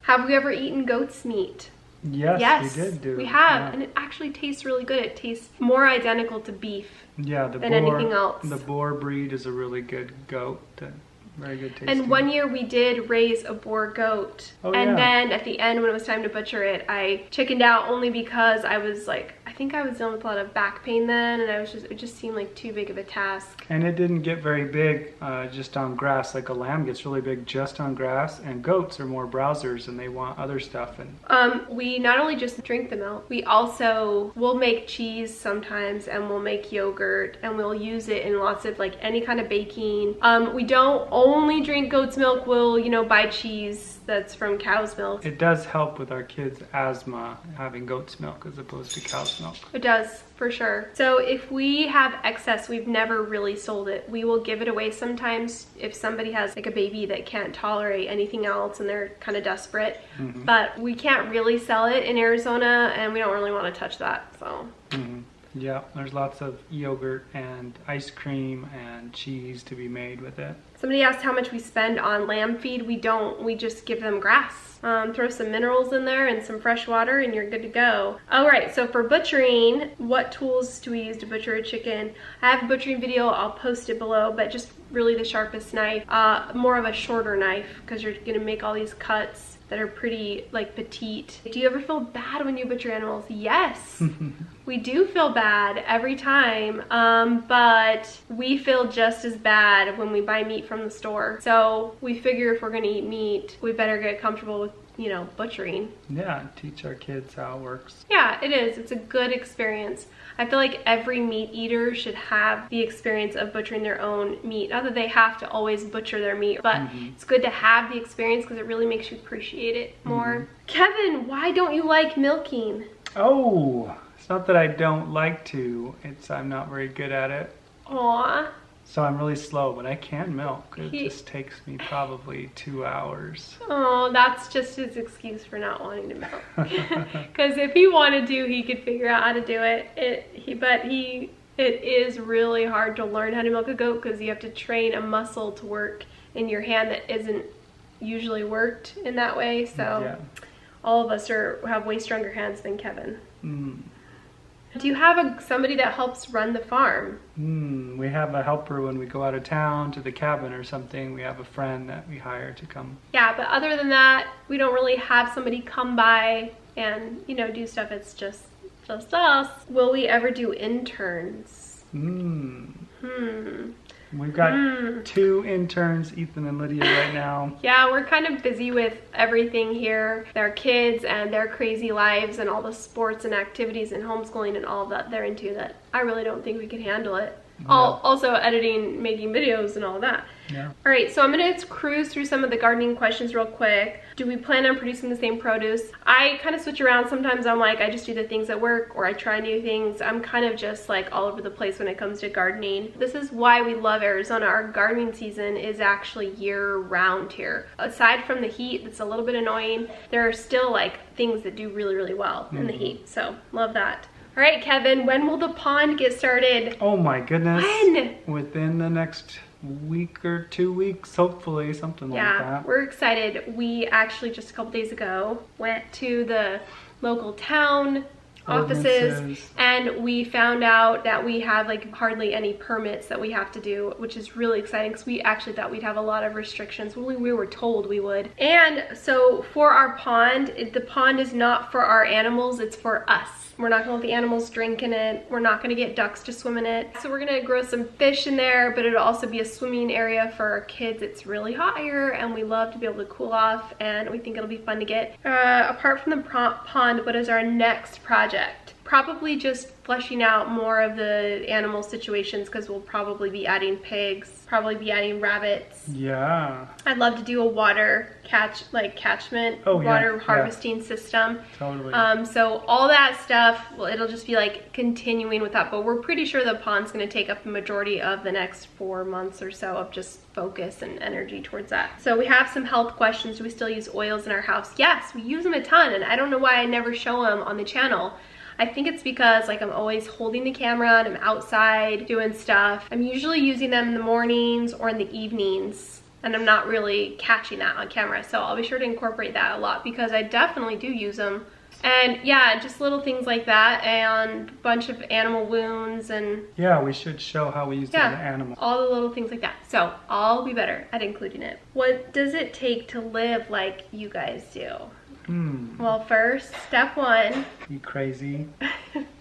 Have we ever eaten goat's meat? Yes, we did do. We have, yeah. and it actually tastes really good. It tastes more identical to beef than anything else. The boar breed is a really good goat. Very good tasting. And one year we did raise a boar goat. Then at the end when it was time to butcher it, I chickened out only because I was like, I think I was dealing with a lot of back pain then, and it just seemed like too big of a task. And it didn't get very big just on grass. Like a lamb gets really big just on grass, and goats are more browsers and they want other stuff. And we not only just drink the milk, we also will make cheese sometimes, and we'll make yogurt, and we'll use it in lots of like any kind of baking. We don't only drink goat's milk. We'll, you know, buy cheese that's from cow's milk. It does help with our kids' asthma having goat's milk as opposed to cow's milk. It does, for sure. So if we have excess, we've never really sold it. We will give it away sometimes if somebody has like a baby that can't tolerate anything else and they're kind of desperate. But we can't really sell it in Arizona, and we don't really want to touch that, so. Yeah, there's lots of yogurt and ice cream and cheese to be made with it. Somebody asked how much we spend on lamb feed. We don't. We just give them grass. Throw some minerals in there and some fresh water and you're good to go. All right, so for butchering, what tools do we use to butcher a chicken? I have a butchering video. I'll post it below, but just really the sharpest knife. More of a shorter knife because you're going to make all these cuts that are pretty like petite. Do you ever feel bad when you butcher animals? Yes, we do feel bad every time, but we feel just as bad when we buy meat from the store. So we figure if we're gonna eat meat, we better get comfortable with, you know, butchering. Yeah, teach our kids how it works. Yeah, it is. It's a good experience. I feel like every meat eater should have the experience of butchering their own meat. Not that they have to always butcher their meat, but it's good to have the experience because it really makes you appreciate it more. Kevin, why don't you like milking? Oh, it's not that I don't like to. It's I'm not very good at it. Aw. So I'm really slow, but I can milk. It just takes me probably 2 hours. Oh, that's just his excuse for not wanting to milk. Because if he wanted to, he could figure out how to do it. It is really hard to learn how to milk a goat because you have to train a muscle to work in your hand that isn't usually worked in that way. So all of us have way stronger hands than Kevin. Do you have somebody that helps run the farm? We have a helper when we go out of town to the cabin or something. We have a friend that we hire to come. Yeah, but other than that, we don't really have somebody come by and, you know, do stuff. It's just us. Will we ever do interns? We've got 2 interns, Ethan and Lydia, right now. Yeah, we're kind of busy with everything here. Their kids and their crazy lives and all the sports and activities and homeschooling and all of that they're into that I really don't think we could handle it. Also editing, making videos and all that. Yeah. All right, so I'm gonna cruise through some of the gardening questions real quick. Do we plan on producing the same produce? I kind of switch around. Sometimes I'm like, I just do the things that work, or I try new things. I'm kind of just like all over the place when it comes to gardening. This is why we love Arizona. Our gardening season is actually year round here. Aside from the heat, that's a little bit annoying, there are still like things that do really, really well in the heat. So love that. All right, Kevin, when will the pond get started? Oh my goodness. When? Within the next week or 2 weeks, hopefully, something like that. Yeah, we're excited. We actually just a couple days ago went to the local town offices and we found out that we have like hardly any permits that we have to do, which is really exciting because we actually thought we'd have a lot of restrictions. We were told we would. And so for our pond, the pond is not for our animals, it's for us. We're not gonna let the animals drink in it. We're not gonna get ducks to swim in it. So we're gonna grow some fish in there, but it'll also be a swimming area for our kids. It's really hot here and we love to be able to cool off, and we think it'll be fun to get. Apart from the pond, what is our next project? probably just fleshing out more of the animal situations, because we'll probably be adding pigs, probably be adding rabbits. Yeah. I'd love to do a water catchment water harvesting system. Totally. So all that stuff, well, it'll just be like continuing with that, but we're pretty sure the pond's going to take up the majority of the next 4 months or so of just focus and energy towards that. So we have some health questions. Do we still use oils in our house? Yes, we use them a ton, and I don't know why I never show them on the channel. I think it's because like I'm always holding the camera and I'm outside doing stuff. I'm usually using them in the mornings or in the evenings, and I'm not really catching that on camera. So I'll be sure to incorporate that a lot, because I definitely do use them. And yeah, just little things like that, and a bunch of animal wounds, and yeah, we should show how we use the animal. All the little things like that. So I'll be better at including it. What does it take to live like you guys do? Well, first, step one. You crazy?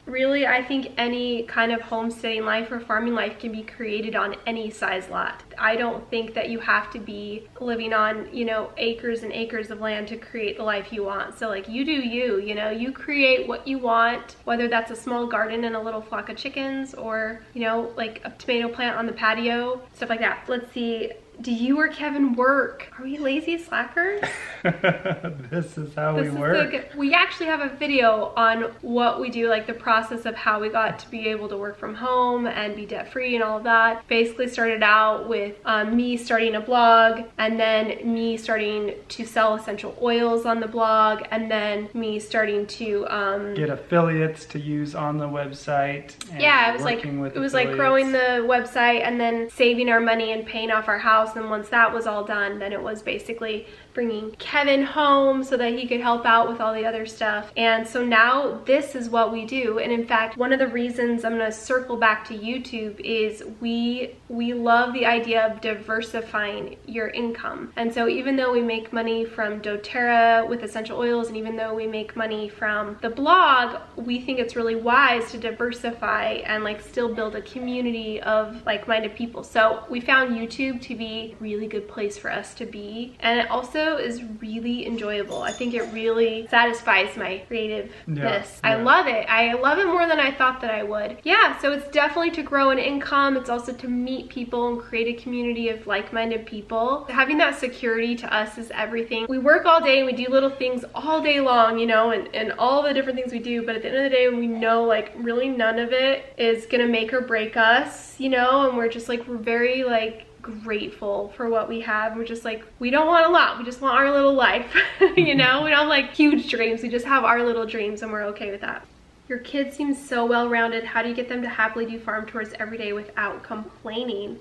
Really, I think any kind of homesteading life or farming life can be created on any size lot. I don't think that you have to be living on, you know, acres and acres of land to create the life you want. So like, you do you, you know, you create what you want, whether that's a small garden and a little flock of chickens, or, you know, like a tomato plant on the patio, stuff like that. Let's see. Do you or Kevin work? Are we lazy slackers? This is how we work. We actually have a video on what we do, like the process of how we got to be able to work from home and be debt free and all of that. Basically started out with me starting a blog, and then me starting to sell essential oils on the blog, and then me starting to get affiliates to use on the website. And yeah, it was like growing the website and then saving our money and paying off our house. And once that was all done, then it was basically bringing Kevin home so that he could help out with all the other stuff. And so now this is what we do. And in fact, one of the reasons I'm going to circle back to YouTube is we love the idea of diversifying your income. And so even though we make money from doTERRA with essential oils, and even though we make money from the blog, we think it's really wise to diversify and like still build a community of like-minded people. So we found YouTube to be a really good place for us to be. And it also is really enjoyable. I think it really satisfies my creativeness. Yeah. I love it. I love it more than I thought that I would. Yeah, so it's definitely to grow an income. It's also to meet people and create a community of like-minded people. Having that security to us is everything. We work all day and we do little things all day long, you know, and all the different things we do, but at the end of the day, we know like really none of it is gonna make or break us, you know, and we're just like, we're very like grateful for what we have. We're just like, we don't want a lot, we just want our little life. You know, we don't have like huge dreams, we just have our little dreams, and we're okay with that. Your kids seem so well-rounded. How do you get them to happily do farm chores every day without complaining?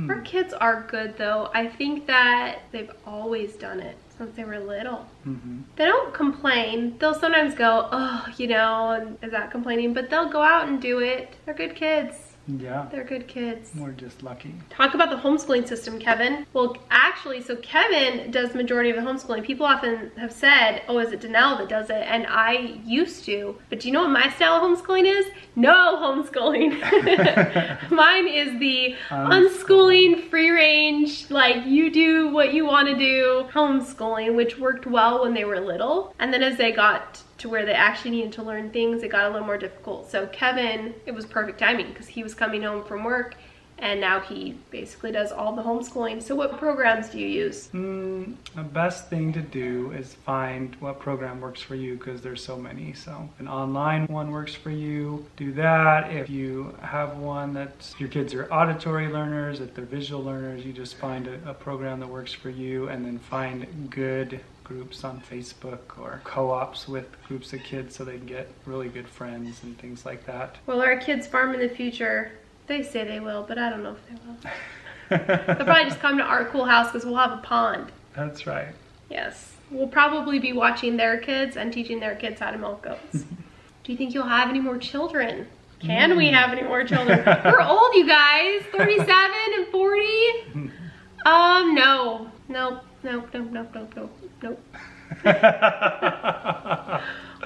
Our kids are good though. I think that they've always done it since they were little. They don't complain. They'll sometimes go, oh, you know, is that complaining? But they'll go out and do it. They're good kids. Yeah. They're good kids. We're just lucky. Talk about the homeschooling system, Kevin. Well, actually, so Kevin does the majority of the homeschooling. People often have said, oh, is it Danelle that does it? And I used to. But do you know what my style of homeschooling is? No homeschooling. Mine is the unschooling, free range, like you do what you want to do homeschooling, which worked well when they were little. And then as they got to where they actually needed to learn things, it got a little more difficult. So Kevin, it was perfect timing because he was coming home from work and now he basically does all the homeschooling. So what programs do you use? The best thing to do is find what program works for you, because there's so many. So an online one works for you, do that. If you have one that's, your kids are auditory learners, if they're visual learners, you just find a program that works for you, and then find good groups on Facebook or co-ops with groups of kids so they can get really good friends and things like that. Will our kids farm in the future? They say they will, but I don't know if they will. They'll probably just come to our cool house because we'll have a pond. That's right. Yes. We'll probably be watching their kids and teaching their kids how to milk goats. Do you think you'll have any more children? Can we have any more children? We're old, you guys. 37 and 40? No. Nope.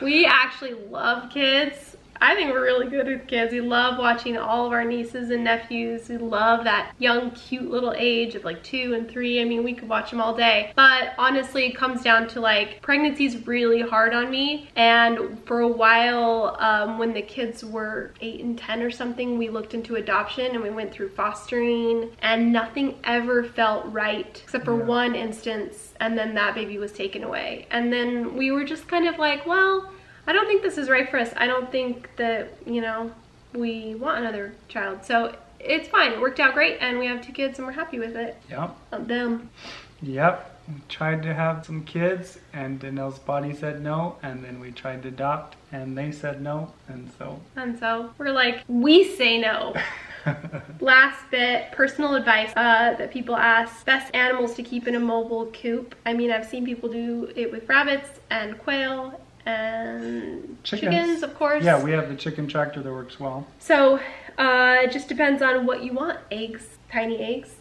We actually love kids. I think we're really good with kids. We love watching all of our nieces and nephews. We love that young, cute little age of like 2 and 3. I mean, we could watch them all day. But honestly, it comes down to like, pregnancy's really hard on me. And for a while, when the kids were 8 and 10 or something, we looked into adoption and we went through fostering, and nothing ever felt right except for one instance, and then that baby was taken away. And then we were just kind of like, well, I don't think this is right for us. I don't think that, you know, we want another child. So it's fine. It worked out great, and we have 2 kids and we're happy with it. Yep. Love them. Yep. We tried to have some kids and Danelle's body said no, and then we tried to adopt and they said no, and so we're like, we say no. Last bit, personal advice that people ask: best animals to keep in a mobile coop. I mean, I've seen people do it with rabbits and quail and chickens, of course. Yeah, we have the chicken tractor that works well. So it just depends on what you want. Eggs, tiny eggs,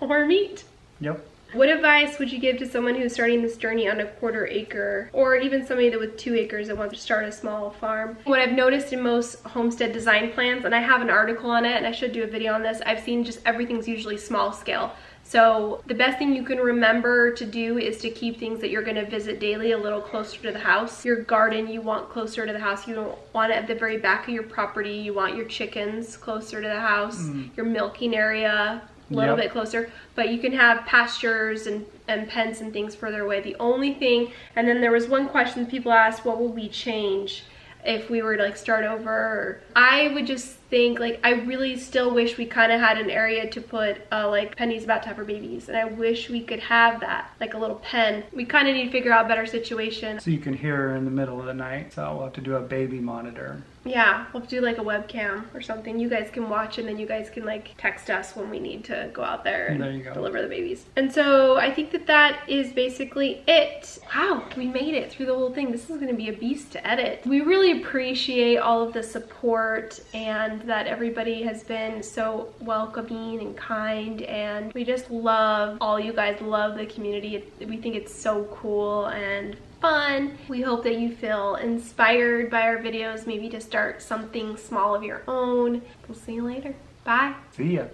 or meat. Yep. What advice would you give to someone who's starting this journey on a 1/4 acre, or even somebody that with 2 acres that wants to start a small farm? What I've noticed in most homestead design plans, and I have an article on it and I should do a video on this, I've seen just everything's usually small scale. So the best thing you can remember to do is to keep things that you're going to visit daily a little closer to the house. Your garden you want closer to the house. You don't want it at the very back of your property. You want your chickens closer to the house. Your milking area a little bit closer. But you can have pastures and pens and things further away. The only thing, and then there was one question people asked, what will we change if we were to like start over? I would just think, like, I really still wish we kind of had an area to put like Penny's about to have her babies, and I wish we could have that, like a little pen. We kind of need to figure out a better situation. So you can hear her in the middle of the night, so we'll have to do a baby monitor. Yeah, we'll have to do like a webcam or something. You guys can watch, and then you guys can like text us when we need to go out there and deliver the babies. And so I think that that is basically it. Wow, we made it through the whole thing. This is going to be a beast to edit. We really appreciate all of the support and that everybody has been so welcoming and kind, and we just love all you guys. Love the community. We think it's so cool and fun. We hope that you feel inspired by our videos, maybe to start something small of your own. We'll see you later. Bye. See ya.